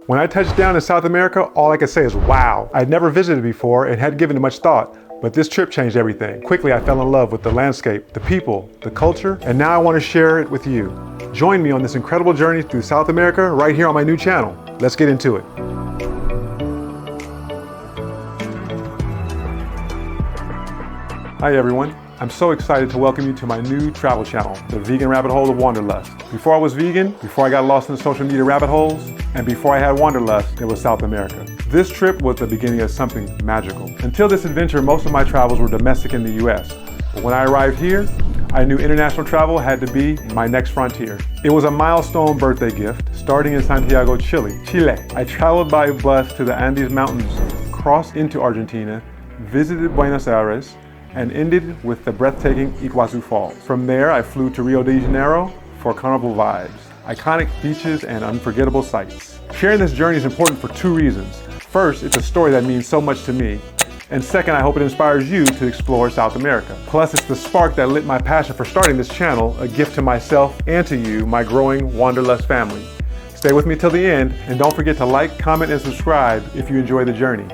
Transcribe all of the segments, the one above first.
When I touched down in South America, all I could say is wow. I'd never visited before and hadn't given it much thought, but this trip changed everything. Quickly, I fell in love with the landscape, the people, the culture, and now I want to share it with you. Join me on this incredible journey through South America right here on my new channel. Let's get into it. Hi everyone. I'm so excited to welcome you to my new travel channel, the Vegan Rabbit Hole of Wanderlust. Before I was vegan, before I got lost in the social media rabbit holes, and before I had Wanderlust, there was South America. This trip was the beginning of something magical. Until this adventure, most of my travels were domestic in the US. But when I arrived here, I knew international travel had to be my next frontier. It was a milestone birthday gift, starting in Santiago, Chile. I traveled by bus to the Andes Mountains, crossed into Argentina, visited Buenos Aires, and ended with the breathtaking Iguazu Falls. From there, I flew to Rio de Janeiro for carnival vibes, iconic beaches, and unforgettable sights. Sharing this journey is important for two reasons. First, it's a story that means so much to me. And second, I hope it inspires you to explore South America. Plus, it's the spark that lit my passion for starting this channel, a gift to myself and to you, my growing Wanderlust family. Stay with me till the end, and don't forget to like, comment, and subscribe if you enjoy the journey.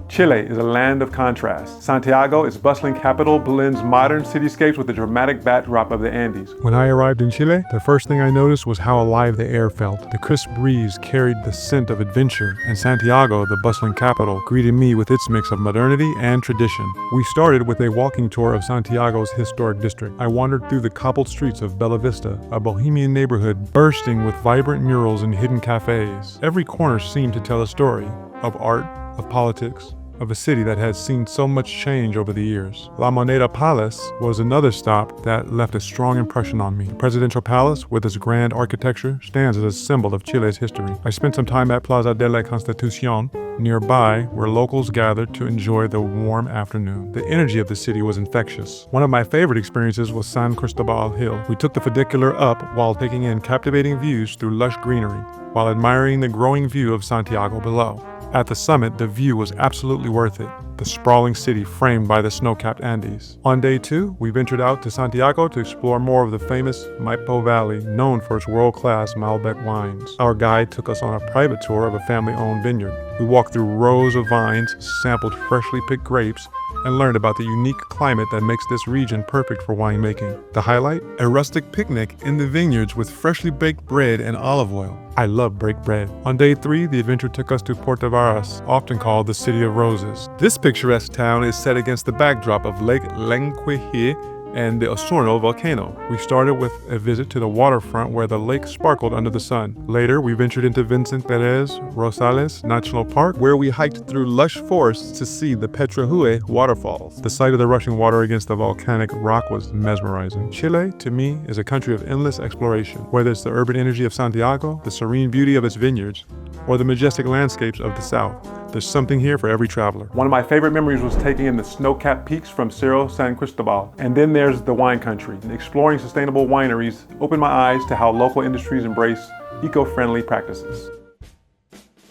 Chile is a land of contrast. Santiago, its bustling capital, blends modern cityscapes with the dramatic backdrop of the Andes. When I arrived in Chile, the first thing I noticed was how alive the air felt. The crisp breeze carried the scent of adventure, and Santiago, the bustling capital, greeted me with its mix of modernity and tradition. We started with a walking tour of Santiago's historic district. I wandered through the cobbled streets of Bella Vista, a bohemian neighborhood bursting with vibrant murals and hidden cafes. Every corner seemed to tell a story of art, of politics, of a city that has seen so much change over the years. La Moneda Palace was another stop that left a strong impression on me. The presidential palace, with its grand architecture, stands as a symbol of Chile's history. I spent some time at Plaza de la Constitución, nearby, where locals gathered to enjoy the warm afternoon. The energy of the city was infectious. One of my favorite experiences was San Cristobal Hill. We took the funicular up while taking in captivating views through lush greenery, while admiring the growing view of Santiago below. At the summit, the view was absolutely worth it, the sprawling city framed by the snow-capped Andes. On day 2, we ventured out to Santiago to explore more of the famous Maipo Valley, known for its world-class Malbec wines. Our guide took us on a private tour of a family-owned vineyard. We walked through rows of vines, sampled freshly picked grapes, and learned about the unique climate that makes this region perfect for winemaking. The highlight? A rustic picnic in the vineyards with freshly baked bread and olive oil. I love baked bread. On day 3, the adventure took us to Puerto Varas, often called the City of Roses. This picturesque town is set against the backdrop of Lake Lenqueje and the Osorno volcano. We started with a visit to the waterfront where the lake sparkled under the sun. Later, we ventured into Vincent Perez Rosales National Park, where we hiked through lush forests to see the Petrahue waterfalls. The sight of the rushing water against the volcanic rock was mesmerizing. Chile, to me, is a country of endless exploration. Whether it's the urban energy of Santiago, the serene beauty of its vineyards, or the majestic landscapes of the south, there's something here for every traveler. One of my favorite memories was taking in the snow-capped peaks from Cerro San Cristobal. And then there's the wine country. Exploring sustainable wineries opened my eyes to how local industries embrace eco-friendly practices.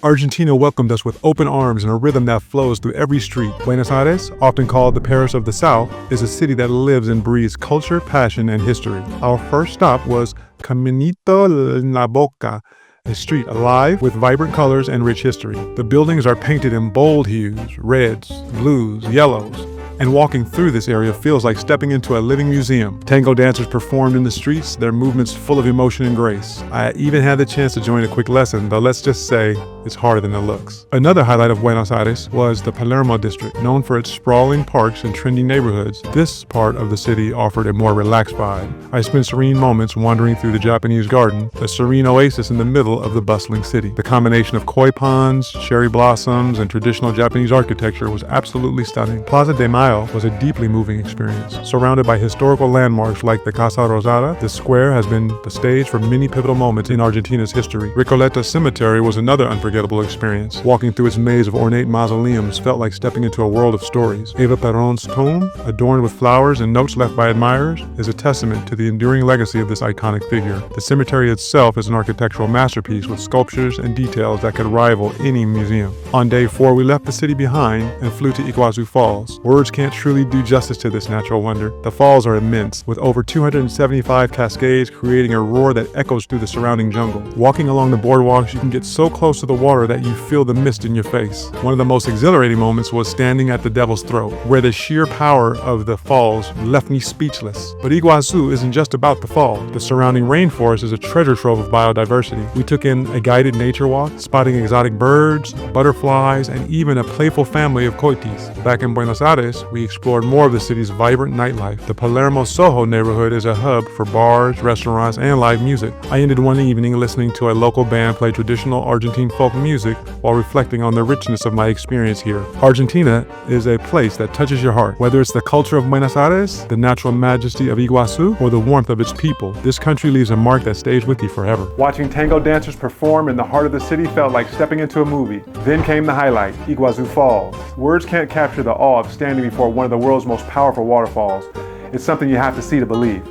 Argentina welcomed us with open arms and a rhythm that flows through every street. Buenos Aires, often called the Paris of the South, is a city that lives and breathes culture, passion, and history. Our first stop was Caminito en la Boca, a street alive with vibrant colors and rich history. The buildings are painted in bold hues, reds, blues, yellows, and walking through this area feels like stepping into a living museum. Tango dancers performed in the streets, their movements full of emotion and grace. I even had the chance to join a quick lesson, though let's just say it's harder than it looks. Another highlight of Buenos Aires was the Palermo district, known for its sprawling parks and trendy neighborhoods. This part of the city offered a more relaxed vibe. I spent serene moments wandering through the Japanese garden, a serene oasis in the middle of the bustling city. The combination of koi ponds, cherry blossoms, and traditional Japanese architecture was absolutely stunning. Plaza de Mayo was a deeply moving experience. Surrounded by historical landmarks like the Casa Rosada, this square has been the stage for many pivotal moments in Argentina's history. Recoleta Cemetery was another unforgettable unforgettable experience. Walking through its maze of ornate mausoleums felt like stepping into a world of stories. Eva Perón's tomb, adorned with flowers and notes left by admirers, is a testament to the enduring legacy of this iconic figure. The cemetery itself is an architectural masterpiece with sculptures and details that could rival any museum. On day 4, we left the city behind and flew to Iguazu Falls. Words can't truly do justice to this natural wonder. The falls are immense, with over 275 cascades creating a roar that echoes through the surrounding jungle. Walking along the boardwalks, you can get so close to the water that you feel the mist in your face. One of the most exhilarating moments was standing at the Devil's Throat, where the sheer power of the falls left me speechless. But Iguazu isn't just about the fall. The surrounding rainforest is a treasure trove of biodiversity. We took in a guided nature walk, spotting exotic birds, butterflies, and even a playful family of coitis. Back in Buenos Aires, we explored more of the city's vibrant nightlife. The Palermo Soho neighborhood is a hub for bars, restaurants, and live music. I ended one evening listening to a local band play traditional Argentine folk music while reflecting on the richness of my experience here. Argentina is a place that touches your heart. Whether it's the culture of Buenos Aires, the natural majesty of Iguazu, or the warmth of its people, this country leaves a mark that stays with you forever. Watching tango dancers perform in the heart of the city felt like stepping into a movie. Then came the highlight, Iguazu Falls. Words can't capture the awe of standing before one of the world's most powerful waterfalls. It's something you have to see to believe.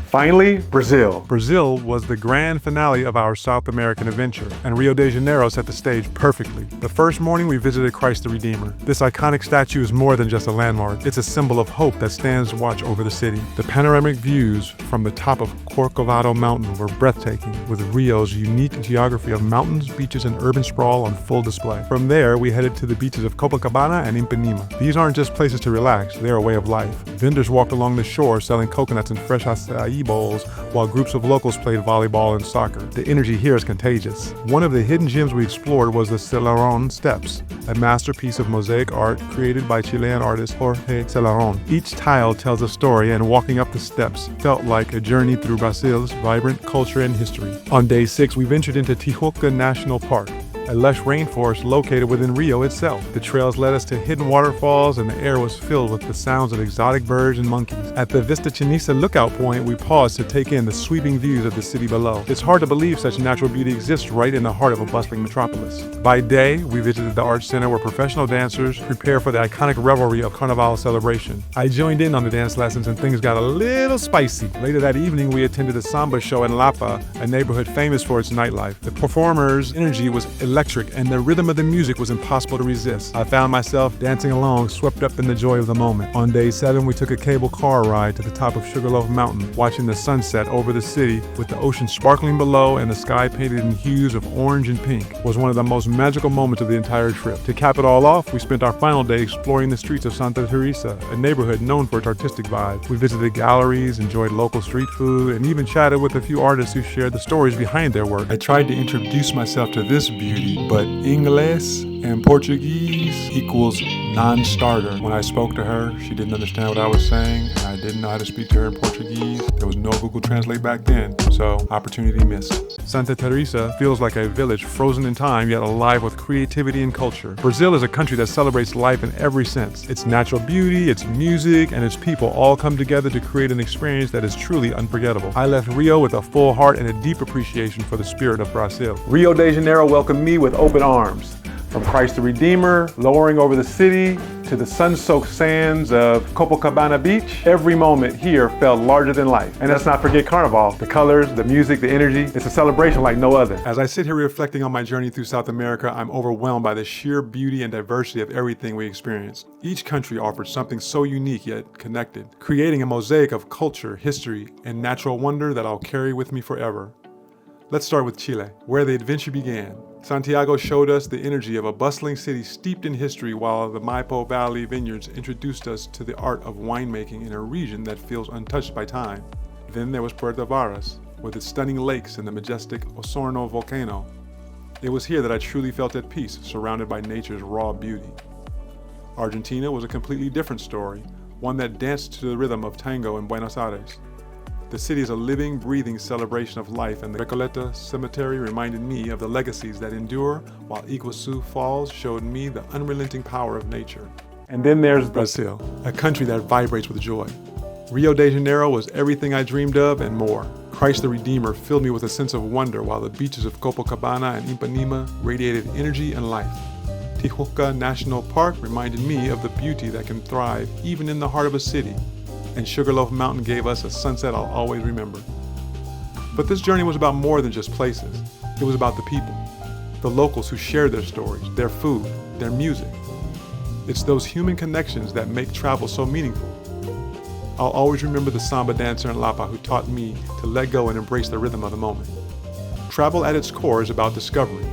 Finally, Brazil. Brazil was the grand finale of our South American adventure, and Rio de Janeiro set the stage perfectly. The first morning, we visited Christ the Redeemer. This iconic statue is more than just a landmark. It's a symbol of hope that stands watch over the city. The panoramic views from the top of Corcovado Mountain were breathtaking, with Rio's unique geography of mountains, beaches, and urban sprawl on full display. From there, we headed to the beaches of Copacabana and Ipanema. These aren't just places to relax, they're a way of life. Vendors walked along the shore selling coconuts and fresh acai bowls, while groups of locals played volleyball and soccer. The energy here is contagious. One of the hidden gems we explored was the Celarón Steps, a masterpiece of mosaic art created by Chilean artist Jorge Celarón. Each tile tells a story, and walking up the steps felt like a journey through Brazil's vibrant culture and history. On day 6, we ventured into Tijuca National Park, a lush rainforest located within Rio itself. The trails led us to hidden waterfalls, and the air was filled with the sounds of exotic birds and monkeys. At the Vista Chinesa lookout point, we paused to take in the sweeping views of the city below. It's hard to believe such natural beauty exists right in the heart of a bustling metropolis. By day, we visited the Art Center where professional dancers prepare for the iconic revelry of Carnival celebration. I joined in on the dance lessons and things got a little spicy. Later that evening, we attended a samba show in Lapa, a neighborhood famous for its nightlife. The performers' energy was electric, and the rhythm of the music was impossible to resist. I found myself dancing along, swept up in the joy of the moment. On day 7, we took a cable car ride to the top of Sugarloaf Mountain, watching the sunset over the city with the ocean sparkling below and the sky painted in hues of orange and pink was one of the most magical moments of the entire trip. To cap it all off, we spent our final day exploring the streets of Santa Teresa, a neighborhood known for its artistic vibe. We visited galleries, enjoyed local street food, and even chatted with a few artists who shared the stories behind their work. I tried to introduce myself to this beauty, but English and Portuguese equals non-starter. When I spoke to her, she didn't understand what I was saying, and I didn't know how to speak to her in Portuguese. There was no Google Translate back then, so opportunity missed. Santa Teresa feels like a village frozen in time, yet alive with creativity and culture. Brazil is a country that celebrates life in every sense. Its natural beauty, its music, and its people all come together to create an experience that is truly unforgettable. I left Rio with a full heart and a deep appreciation for the spirit of Brazil. Rio de Janeiro welcomed me with open arms. From Christ the Redeemer, lowering over the city, to the sun-soaked sands of Copacabana Beach, every moment here felt larger than life. And let's not forget Carnival. The colors, the music, the energy, it's a celebration like no other. As I sit here reflecting on my journey through South America, I'm overwhelmed by the sheer beauty and diversity of everything we experienced. Each country offers something so unique yet connected, creating a mosaic of culture, history, and natural wonder that I'll carry with me forever. Let's start with Chile, where the adventure began. Santiago showed us the energy of a bustling city steeped in history, while the Maipo Valley vineyards introduced us to the art of winemaking in a region that feels untouched by time. Then there was Puerto Varas, with its stunning lakes and the majestic Osorno volcano. It was here that I truly felt at peace, surrounded by nature's raw beauty. Argentina was a completely different story, one that danced to the rhythm of tango in Buenos Aires. The city is a living, breathing celebration of life, and the Recoleta Cemetery reminded me of the legacies that endure, while Iguazu Falls showed me the unrelenting power of nature. And then there's Brazil, a country that vibrates with joy. Rio de Janeiro was everything I dreamed of and more. Christ the Redeemer filled me with a sense of wonder, while the beaches of Copacabana and Ipanema radiated energy and life. Tijuca National Park reminded me of the beauty that can thrive even in the heart of a city, and Sugarloaf Mountain gave us a sunset I'll always remember. But this journey was about more than just places. It was about the people, the locals who shared their stories, their food, their music. It's those human connections that make travel so meaningful. I'll always remember the samba dancer in Lapa who taught me to let go and embrace the rhythm of the moment. Travel at its core is about discovery,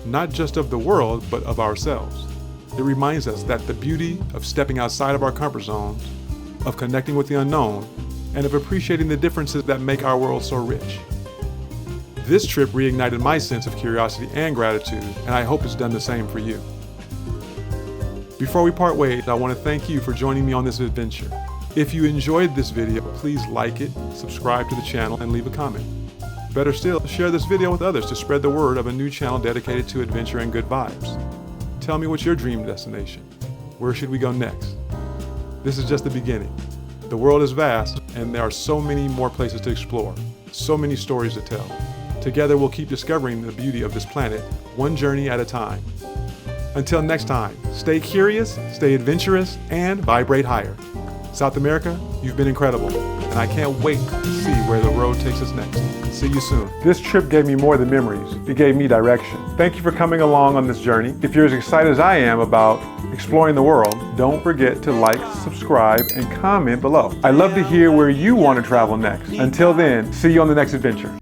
not just of the world, but of ourselves. It reminds us that the beauty of stepping outside of our comfort zones, of connecting with the unknown, and of appreciating the differences that make our world so rich. This trip reignited my sense of curiosity and gratitude, and I hope it's done the same for you. Before we part ways, I want to thank you for joining me on this adventure. If you enjoyed this video, please like it, subscribe to the channel, and leave a comment. Better still, share this video with others to spread the word of a new channel dedicated to adventure and good vibes. Tell me what's your dream destination. Where should we go next? This is just the beginning. The world is vast, and there are so many more places to explore, so many stories to tell. Together we'll keep discovering the beauty of this planet, one journey at a time. Until next time, stay curious, stay adventurous, and vibrate higher. South America, you've been incredible, and I can't wait to see where the road takes us next. See you soon. This trip gave me more than memories. It gave me direction. Thank you for coming along on this journey. If you're as excited as I am about exploring the world, don't forget to like, subscribe, and comment below. I'd love to hear where you want to travel next. Until then, see you on the next adventure.